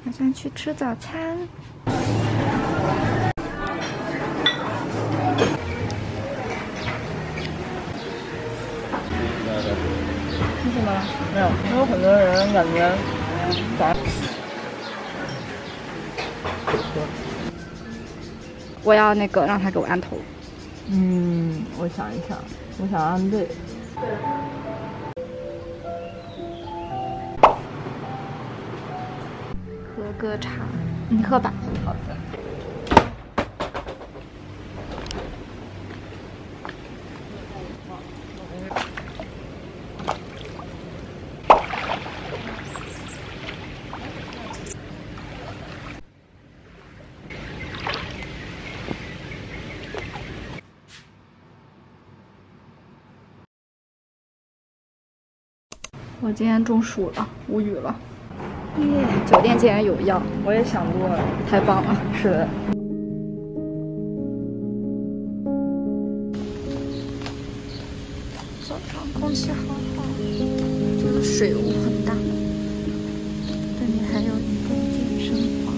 打算去吃早餐。吃什么了？没有，因为很多人感觉早。我要那个让他给我按头。我想一想，我想按这个。喝个茶，你喝吧。好的。我今天中暑了，无语了。酒店竟然有药，我也想过了，太棒了。是的。早上空气好好，这个水雾很大，对面还有一个健身房。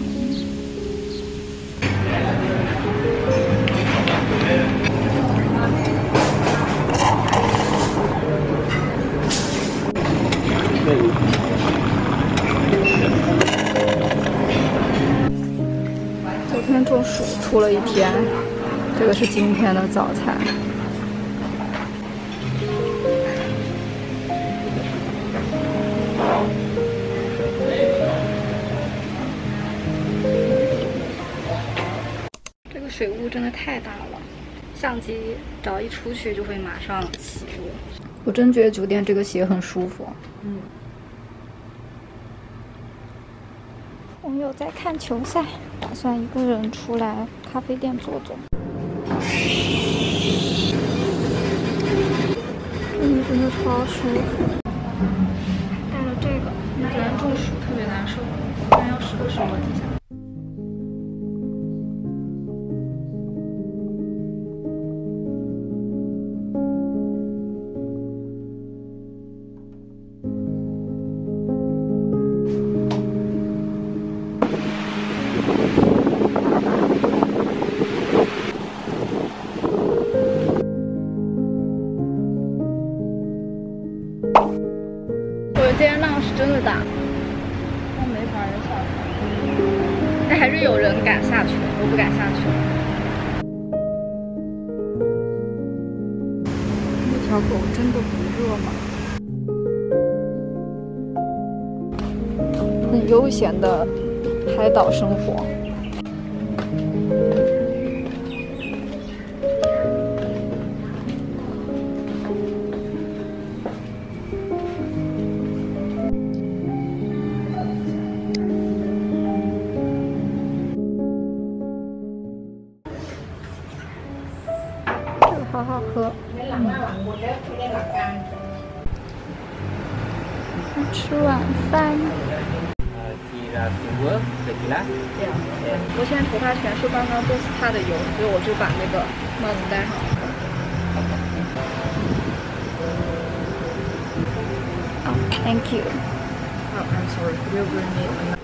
昨天中暑吐了一天，这个是今天的早餐。这个水雾真的太大了，相机只要一出去就会马上起雾。我真觉得酒店这个鞋很舒服。朋友在看球赛，打算一个人出来咖啡店坐坐。这里真的超舒服。带了这个，昨天中暑特别难受，但要时不时摸几下。今天浪是真的大，但没啥人下去。但还是有人敢下去，我不敢下去。那条狗真的不热吗？很悠闲的海岛生活。好好喝。吃晚饭。我现在头发全是刚刚波斯塔的油，所以我就把那个帽子戴上了。Oh, thank you. Oh, I'm sorry. We'll bring it.